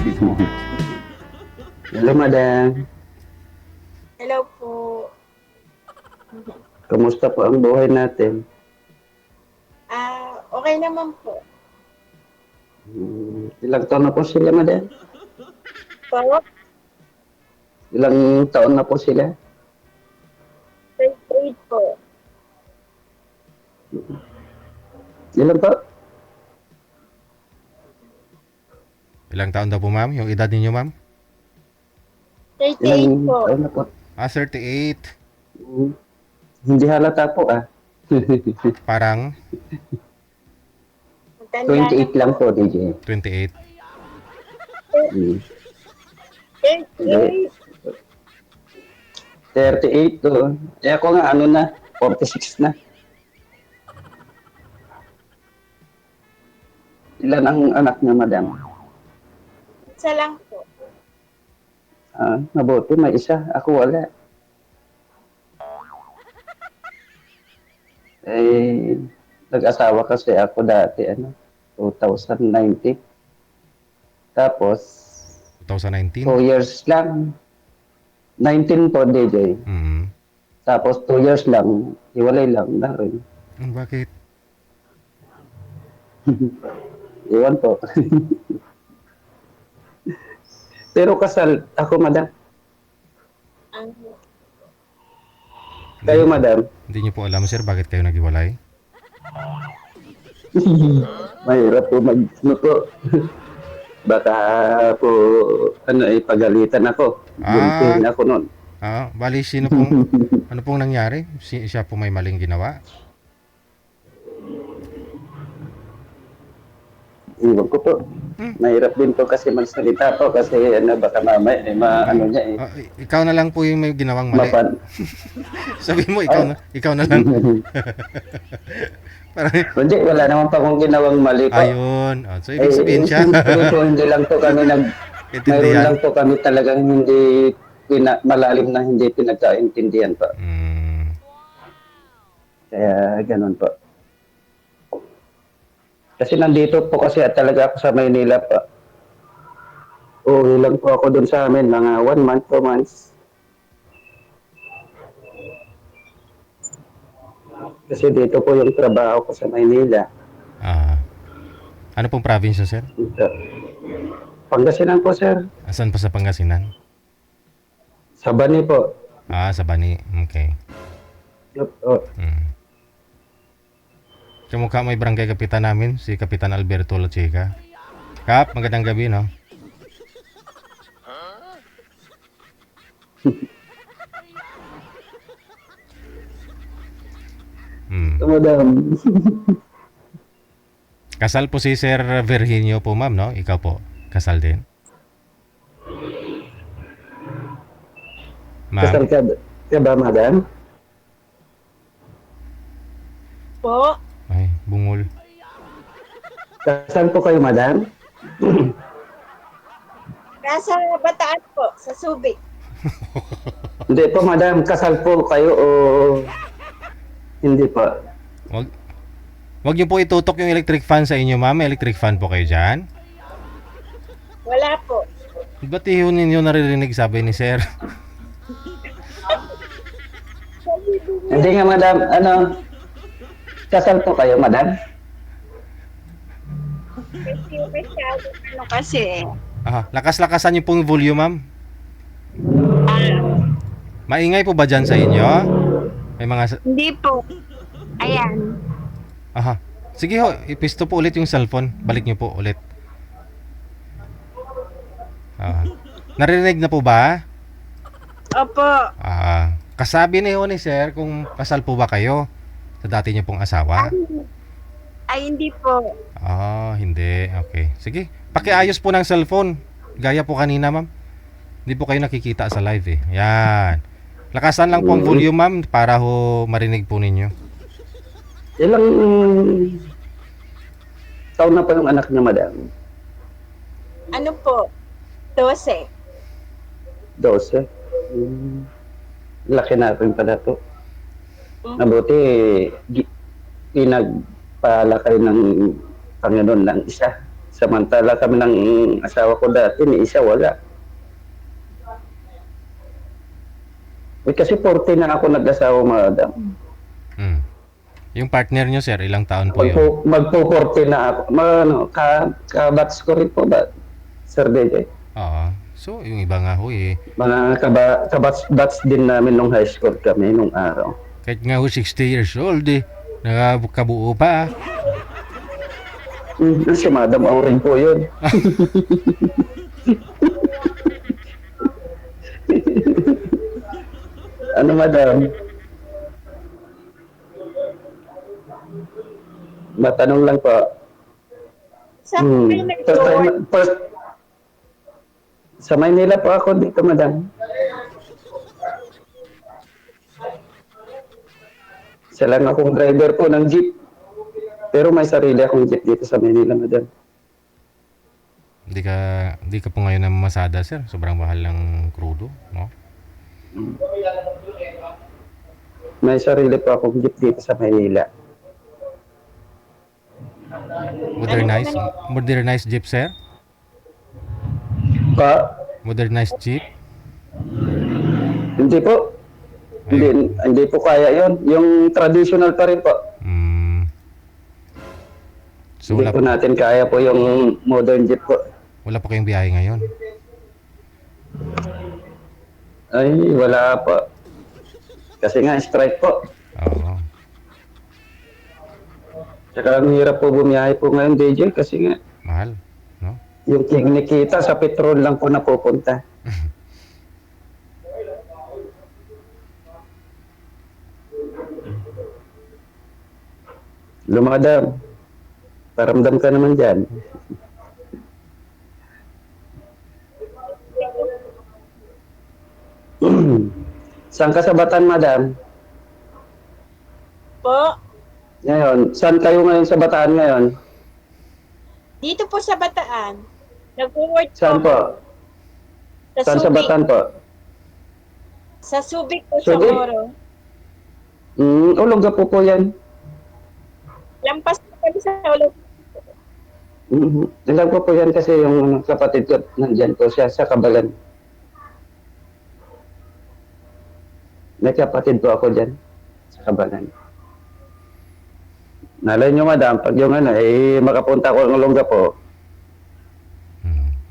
Hello, madam. Hello po. Kamusta po ang buhay natin? Okay naman po. Ilang taon na po sila, madam? Po, Ilang taon na po sila? 28 po. Ilan po? Ilang taon daw po, ma'am? Yung edad ninyo, ma'am? 38 Ilang po. taon na po? 38. Hmm, Hindi halata po, ah. Parang Matanda 28 na lang po. po, DJ. 28. Hmm. Hindi. 38. 38 to. Eh ako nga, ano na, 46 na. Ilan ang anak niya, madam? Isa lang po. Mabuti, may isa. Ako wala. Eh, nag-asawa kasi ako dati, 2019. Tapos, 2019. 2 years lang. 19 po, DJ. Mm. Tapos 2 years lang, hiwalay lang na rin. Bakit? Iwan po. Pero kasal ako, madam. Ang Kayo, madam. Hindi niyo po alam, sir, bakit kayo naghiwalay? Mahirap po ano po. Baka po, pagalitan ako. Gunting ako nun. Bali, sino pong, ano pong nangyari? Siya po may maling ginawa? Iwan ko po. Mahirap din po kasi magsalita po kasi baka mamaya ano niya Ikaw na lang po yung may ginawang mali. Sabi mo, ikaw na lang. Parang, Hindi, wala naman pa akong ginawang mali po. ayun. So, ibig sabihin siya. Hindi lang po kami mayroon Intindihan. lang po kami talagang hindi malalim na hindi pinagkaintindihan po. Kaya ganun po. Kasi nandito po kasi talaga ako sa Maynila po. Uwi lang po ako dun sa amin, mga 1 month, 2 months. Kasi dito po yung trabaho ko sa Maynila. Ano pong probinsya, sir? Dito. Pangasinan po, sir. Asan pa sa Pangasinan? Sa Bani po. Sa Bani. Okay. Oh. Kamukha mo yung barangay kapitan namin, si Kapitan Alberto Lacheca. Kap, magandang gabi, no? Madam. Kasal po si Sir Virginio po, ma'am, no? Ikaw po, kasal din? Kasal Ma'am? ka ba, madam? po. Ay, bungol. Kasal po kayo, madam? Nasa Bataan po, sa Subic. Hindi po, madam. Kasal po kayo o hindi po? Wag niyo po itutok yung electric fan sa inyo, ma'am. May electric fan po kayo dyan? Wala po. Ba't yun ninyo naririnig sabi ni Sir? Hindi nga, madam. Kasal po kayo, madam? Kasi Lakas-lakasan niyo pong volume, ma'am. Maingay po ba dyan sa inyo? May mga... hindi po. Ayan. Sige ho, ipisto po ulit yung cellphone. Balik niyo po ulit. Narinig na po ba? Opo. Kasabi ni Sir kung kasal po ba kayo sa dati niyo pong asawa? Ay, hindi po. Hindi. Okay. Sige, pakiayos po ng cellphone. Gaya po kanina, ma'am. Hindi po kayo nakikita sa live eh. Yan. Lakasan lang po ang volume, ma'am, para ho marinig po ninyo. Ilang taon na pa yung anak niya, madam? Ano po? 12. 12. Laki na rin pala to. Mabuti, pinagpala kayo ng Panginoon ng isa Samantala kami ng asawa ko dati, ni isa wala. Kasi 40 na ako nag-asawa, madam. Hmm. Yung partner nyo, sir, ilang taon po yun? Magpo-40 na ako. Kabats ko rin po ba, Sir DJ? Oo. So, yung iba nga ho eh. Mga kabats din namin nung high school kami nung araw. Kahit nga ho 60 years old eh. Nakakabuo pa ah. Si Madam Auring po yun. Ano, Madam? Matanong lang po. Saan po kayo nag-join? First, sa Maynila po ako dito, Madam. Isa lang akong driver po ng jeep. Pero may sarili akong jeep dito sa Maynila, Madam. Hindi ka po ngayon na masada, sir. Sobrang mahal ng krudo, no? May sarili po akong jeep dito sa Maynila. Modernized jeep, sir? Pa? Modernized jeep? Hindi po. Hindi po kaya yon. Yung traditional pa rin po. So, Hindi po natin kaya po yung modern jeep po. wala pa kayong biyahe ngayon? Ay, wala po. Kasi nga, strike po. Oo. Saka ang hirap po bumiyahe po ngayon, DJ, kasi nga, Mahal, no? yung kinikita sa petrol lang po napupunta. Lumadam. Paramdam ka naman dyan. Saan ka sa Bataan, madam? Po, Ngayon, saan kayo ngayon sa Bataan ngayon? dito po sa Bataan. Nag-work Saan po? Sa Saan sa Subic. Bataan po? Sa Subic po, sa Subic? Moro. Ulongga po yan. Lampas po kami sa Ulog. Alam ko po yan kasi yung kapatid ko nandyan po siya sa Kabalan. May kapatid po ako dyan sa Kabalan. Nalay nyo, madam, pag yung makapunta ko ng Olongga po,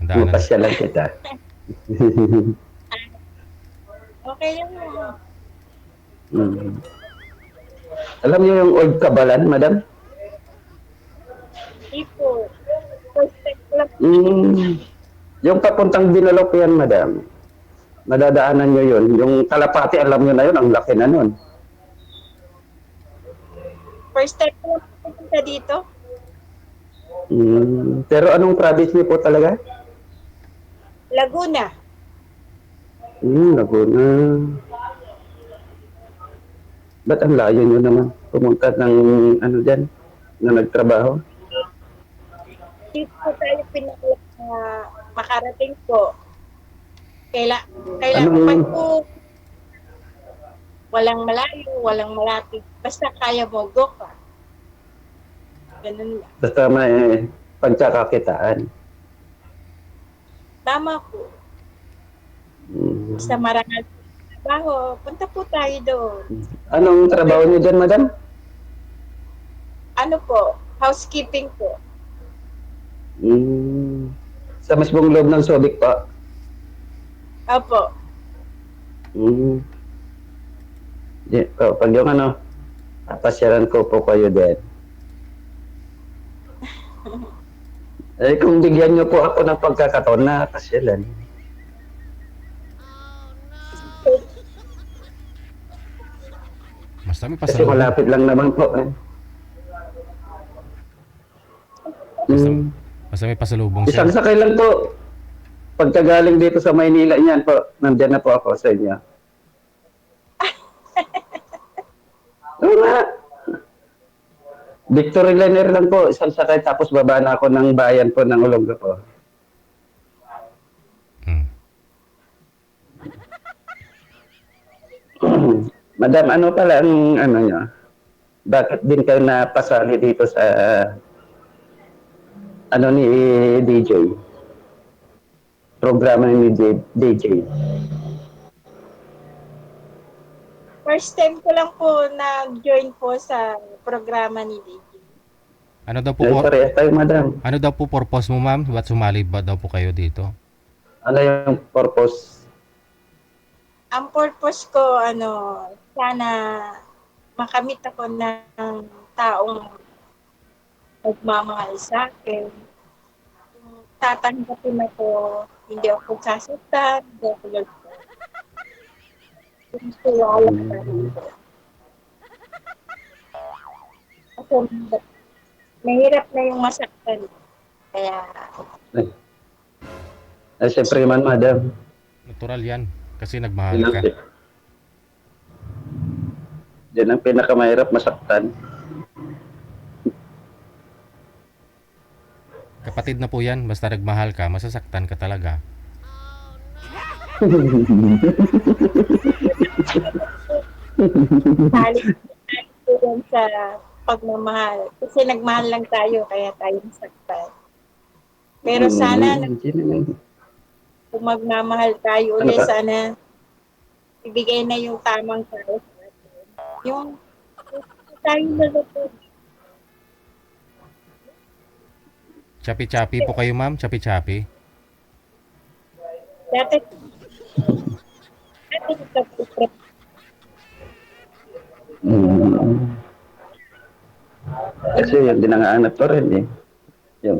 mapasya lang kita. Okay lang. Alam niyo yung Old Kabalan, madam? Hindi po. First time ko lang. Yung papuntang Dinalok yan, madam. Madadaanan nyo yun. Yung Kalapati, alam nyo na yun, ang laki na nun. First time ko lang pupunta dito. Pero anong province niyo po talaga? Laguna. Laguna. Ba't ang layo nyo naman pumunta ng dyan, na nagtrabaho? Dito po tayo pinakilap na makarating po. Kailangan Anong- man po walang malayo, walang malapit. Basta kaya mo, go ka. Ganun lang. Basta may pagkakakitaan. Tama po. Mm. Basta marangal po ang trabaho. Punta po tayo doon. Anong trabaho niyo dyan, madam? Ano po? Housekeeping po. Sa mismong loob ng Subic pa? Opo. Pag yung pasyalan ko po kayo din. Kung bigyan niyo po ako ng pagkakataon na pasyalan. Basta may Kasi pasalubong. malapit lang naman po. Basta may pasalubong, Isang sir. sakay lang po. Pagkagaling dito sa Maynila niyan po, nandyan na po ako sa inyo. Oo nga. Victory Liner lang po, isang sakay tapos baba na ako ng bayan po ng Olongga po. Madam, ano pala ang nyo? Bakit din kayo napasali dito sa ano ni DJ. Programa ni DJ. First time ko lang po nag-join po sa programa ni DJ. Ano daw po Ay, parehas tayo, madam. ano daw po purpose mo, ma'am? Ba't sumali ba daw po kayo dito? Ano yung purpose? Ang purpose ko, sana makamit ako ng taong magmamahal sa akin. Tatanggapin ako, hindi ako sasaktan, hindi ako lulunod. Gusto wala pa rin po. Kasi mahirap na yung masaktan. Kaya, Ay, siyempre man, madam. Natural yan. Kasi nagmahal ka. Yan ang pinakamahirap, masaktan. Kapatid na po yan. Basta nagmahal ka, masasaktan ka talaga. halit ko yan sa pagmamahal. Kasi nagmahal lang tayo, kaya tayo masaktan. Pero sana, kung magmamahal tayo ulit, Ano ba? sana ibigay na yung tamang tao sa atin. Yung tayo nalulunod. Chapi-chapi po kayo, ma'am? Chapi-chapi? Dati ito po, Mm. Kasi yung dinangaanap ko rin eh. Yung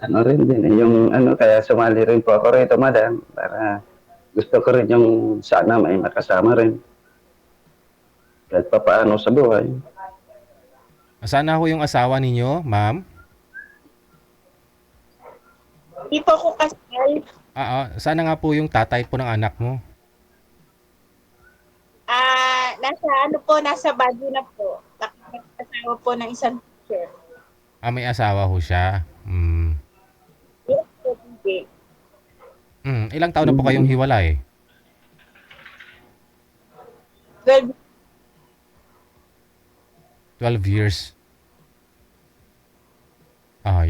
ano rin din eh. Yung ano, kaya sumali rin po ako rito, madam. Para gusto ko rin yung sana may makasama rin. Kahit pa paano sa buhay. Asan na ho yung asawa ninyo, ma'am? Hindi po ako kasal. Sana nga po yung tatay po ng anak mo. Nasa Baguio na po. Nakasawa po ng isang teacher. May asawa ho siya. Yes po, DJ. Ilang taon na po kayong hiwalay? 12 12 years.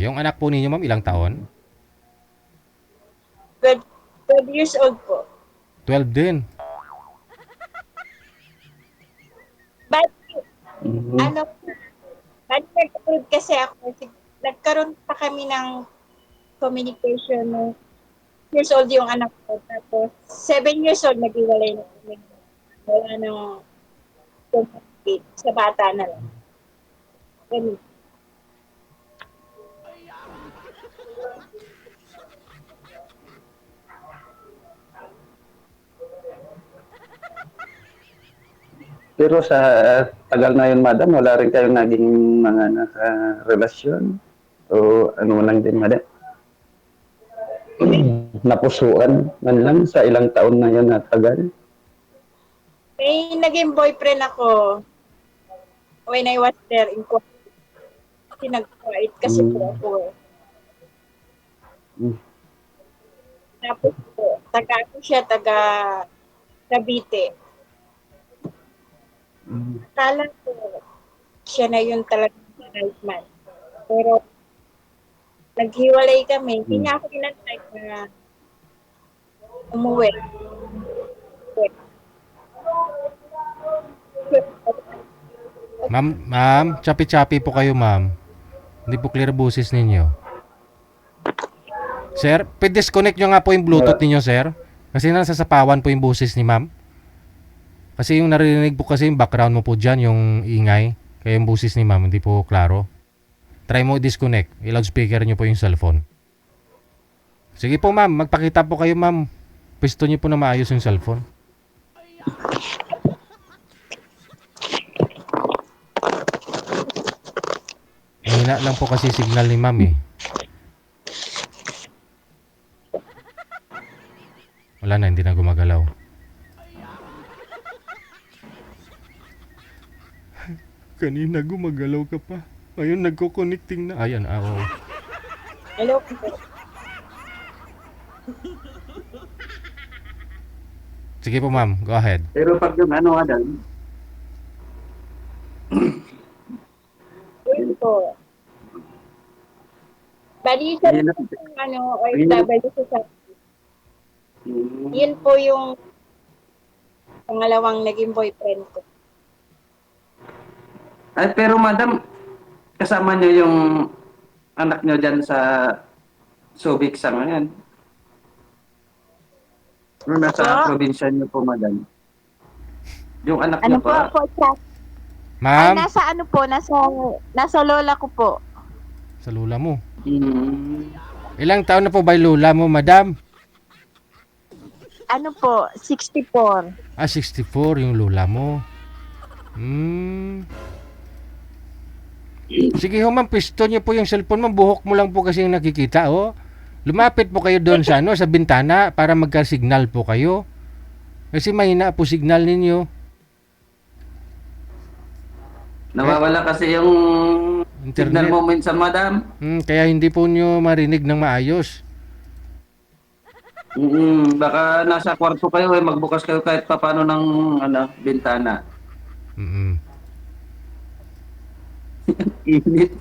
Yung anak po ninyo, ma'am, ilang taon? 12 years old po. 12 din. But, Mhm. nag-upload kasi ako. Nagkaroon pa kami ng communication ng years old yung anak ko. Tapos, 7 years old, nag-iwalay na kami. Wala nang communicate. Sa bata na lang. Ganun. Pero sa tagal na yun, madam, wala rin kayong naging mga nakarelasyon? O ano lang din, madam? Napusuan man lang sa ilang taon na yun na tagal? May naging boyfriend ako when I was there in Kuwait. Kasi nag-Kuwait kasi po ako eh. Mm. Tapos po, taga Cavite. Akala ko siya na yun talagang right man. Pero naghiwalay kami. Hindi niya ako inantay na umuwi. Ma'am, chapi-chapi po kayo, ma'am. Hindi po clear boses ninyo. Sir, disconnect nyo nga po yung Bluetooth ninyo, sir. Kasi nasasapawan po yung boses ni ma'am. Kasi yung narinig po kasi yung background mo po dyan, yung ingay. Kaya yung boses ni ma'am, hindi po klaro. Try mo disconnect. I-loudspeaker nyo po yung cellphone. Sige po, ma'am. Magpakita po kayo, ma'am. Pwesto nyo po na maayos yung cellphone. Mahina lang po kasi signal ni ma'am eh. Wala na, hindi na gumagalaw. Kanina gumagalaw ka pa. Ayun, nagko-connecting na. Ayan, oo. Hello po. Sige po, ma'am. Go ahead. Pero pag yung ano, madam, po. Bali, isa Yun rin ang- po yung OFW sa yun po yung pangalawang naging boyfriend ko. Ay, pero madam, kasama niyo yung anak niyo dyan sa Subic sa ngayon. Nung nasa Po? probinsya niyo po, madam. Yung anak Ano niyo po? po, Ay, Ma'am, nasa ano po, nasa lola ko po. sa lula mo. mm, Ilang taon na po ba yung lula mo, madam? Ano po, 64. 64 yung lula mo. Sige ho ma'am, pisto niyo po yung cellphone mo. Buhok mo lang po kasi yung nakikita, oh. Lumapit po kayo doon sa sa bintana para magka-signal po kayo. Kasi mahina po signal ninyo. nawawala kasi yung signal Internet. mo minsan, madam. Kaya hindi po niyo marinig ng maayos. Baka nasa kwarto kayo magbukas kayo kahit paano ng bintana. Mm. Init.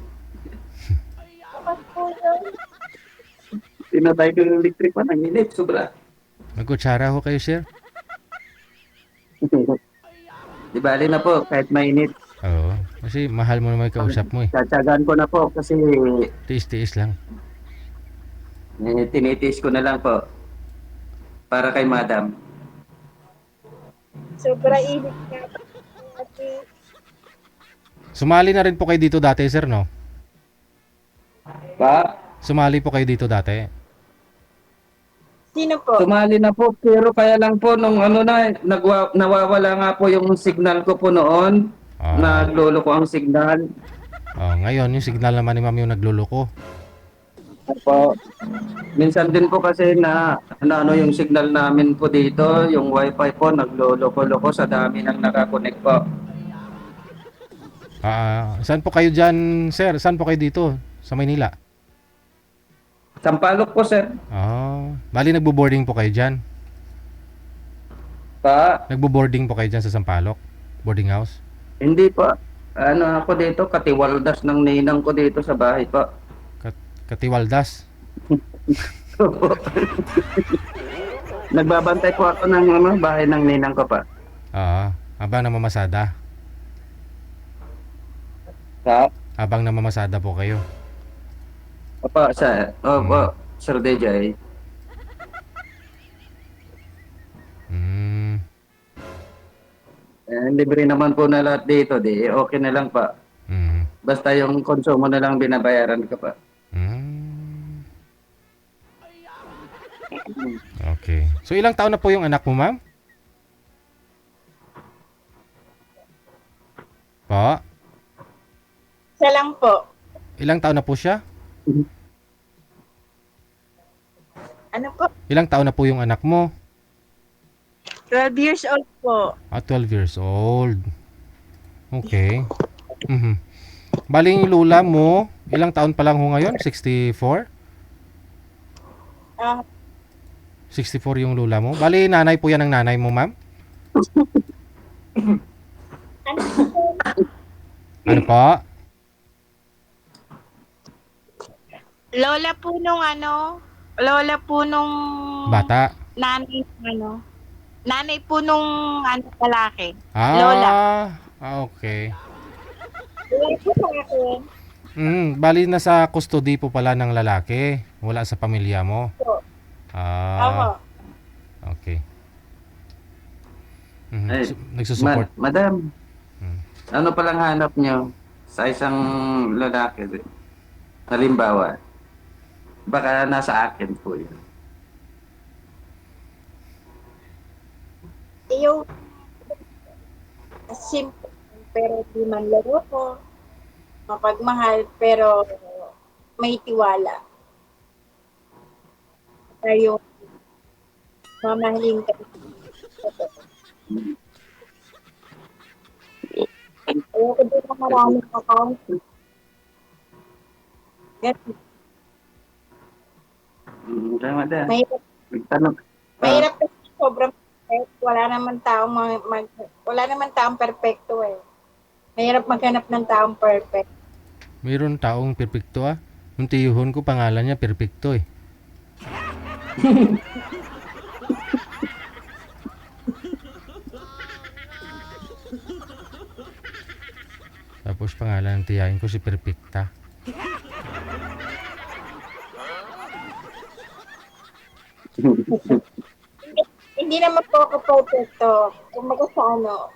Tinatay ko yung electric pa ng init, sobra. Magkutsara ho kayo, sir. Di bali na po, kahit mainit. Oo. Kasi mahal mo naman yung kausap mo eh. Tsatsagaan ko na po kasi Tiis-tiis lang. tinitiis ko na lang po para kay madam. Sobra init nga po. Kasi, Sumali na rin po kayo dito dati, sir, no? Pa, Sumali po kayo dito dati. sino po? sumali na po pero kaya lang po nung nawawala nga po yung signal ko po noon. Ah. Naglolo ko ang signal. Oh, ngayon yung signal naman ni ma'am yung nagluloko. Po. Minsan din po kasi na yung signal namin po dito, yung wifi po nagloloko-loko sa dami ng nakakonect po. Saan po kayo dyan, sir? Saan po kayo dito? Sa Maynila? Sampalok po, sir. Bali nagbo-boarding po kayo dyan? Pa, Nagbo-boarding po kayo dyan sa Sampaloc? Boarding house? hindi po. Ano ako dito, katiwaldas ng ninang ko dito sa bahay po. Katiwaldas? Nagbabantay po ako ng bahay ng ninang ko pa. Habang namamasada? Pa, Habang namamasada po kayo? Opo, sir. Opo, Sir DJ. Hmm. Libre naman po na lahat dito, okay na lang pa. Hmm. Basta yung konsumo na lang binabayaran ka pa. Hmm. Okay. So ilang taon na po yung anak mo, ma'am? Po? Isa lang po. Ilang taon na po siya? Ano po? Ilang taon na po yung anak mo? 12 years old po. 12 years old. Okay. Bali yung lula mo, ilang taon pa lang ho ngayon? 64? Ah, 64 yung lula mo? Bali nanay po yan ng nanay mo, ma'am? Ano po? lola po nung Bata? nanay po nung lalaki. Ah, Lola. Okay. Lola po sa akin. Bali nasa custody po pala ng lalaki. Wala sa pamilya mo. Po. Ah, okay. Ay, Nagsusupport. Madam, Hmm. ano palang hanap nyo sa isang lalaki? Halimbawa, baka nasa akin po yun. Yung simple pero di man loko, mapagmahal pero may tiwala. Tayo mamahalin ka. Ayoko din na maraming account. Kaya madam, Mahirap, nagtanong. mahirap kasi sobrang wala naman taong perfecto eh. Mahirap maghanap ng taong perfect. Mayroon taong perpekto ah. Yung tiyuhon ko pangalan niya perpekto eh. Tapos pangalan ng tiyahin ko si Perpekta. Hindi naman po ako perfecto. Kumaga sa ano,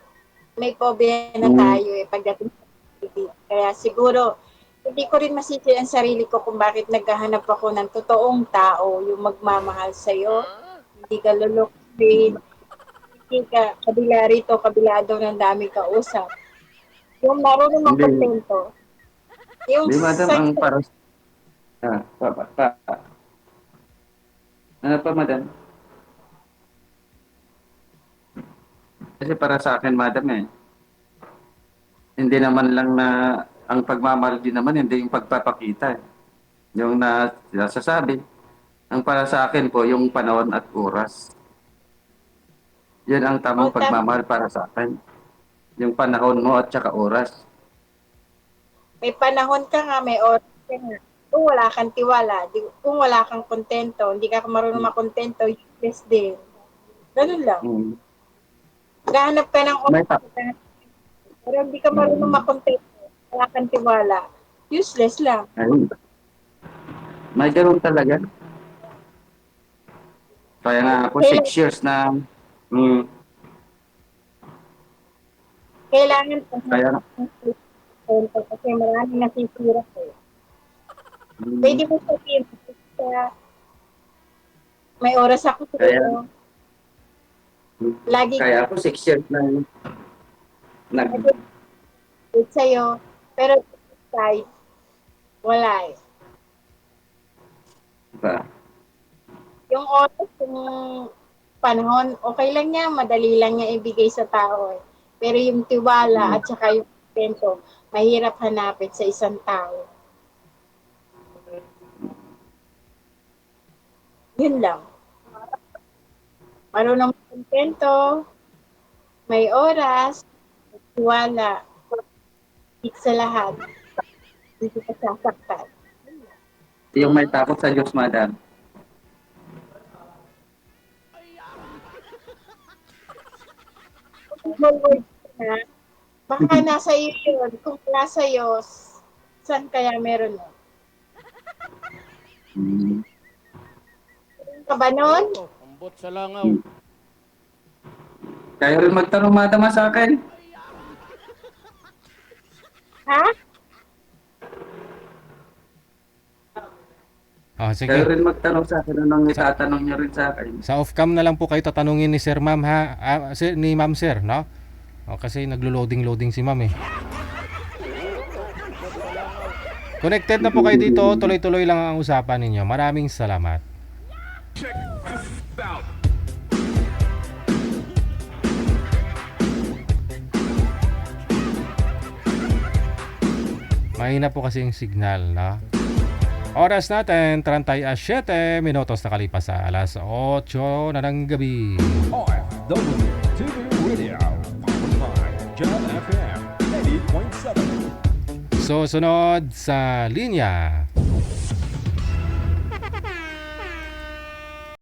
may phobia na tayo pagdating sa sarili. Kaya siguro, hindi ko rin masisi ang sarili ko kung bakit naghahanap ako ng totoong tao, yung magmamahal sa'yo. Hindi ka lulukuhin, hindi ka kabila rito, kabila doon ng daming kausap. Yung marunong Hindi. makontento. Yung Di madam, sa ang para... Ano pa, madam? Kasi para sa akin, madam hindi naman lang na ang pagmamahal din naman, hindi yung pagpapakita. Yung nasasabi. Ang para sa akin po, yung panahon at oras. Yan ang tamang pagmamahal para sa akin. Yung panahon mo at saka oras. may panahon ka nga, may oras ka nga. Kung wala kang tiwala, kung wala kang kontento, hindi ka marunong makontento, useless din. Ganun lang. Mm. Gahanap ka ng May oras, pero hindi ka marunong makontento, wala kang tiwala, useless lang. Ayun. May ganun talaga. Kaya nga ako 6 years na Kailangan pa kaya kasi maraming nasisira eh. Pwede mo sabihin, may oras ako Kaya- lagi kaya ako 6 years na good sa'yo, pero side, wala eh. ba? Yung oras, yung panahon, okay lang niya, madali lang niya ibigay sa tao eh. Pero yung tiwala at saka yung kontento, mahirap hanapin sa isang tao. Yun lang. Marunong kontento, may oras, may tiwala, higit sa lahat, hindi ka sasaktan. Yung may takot sa Diyos, madam. Kung words na, baka nasa iyo yun. Kung nasa iyo, saan kaya meron yun? Mm. Ka ba nun? Ambot sa langaw. Kayo rin magtanong, madam, sa akin. Ha? Oh, Kayo sige. rin magtanong sa akin. Anong itatanong niyo rin sa akin? Sa off-cam na lang po kayo tatanungin ni Sir Ma'am ha. Ni Ma'am Sir, no? O, kasi naglo-loading si Ma'am eh. Connected na po kayo dito. Tuloy-tuloy lang ang usapan ninyo. Maraming salamat. Mahina po kasi yung signal, no? Oras natin, 37 minutos na kalipas sa alas 8 na ng gabi. OFW TV Radio, powered by Jam FM 80.7. So, sunod sa linya,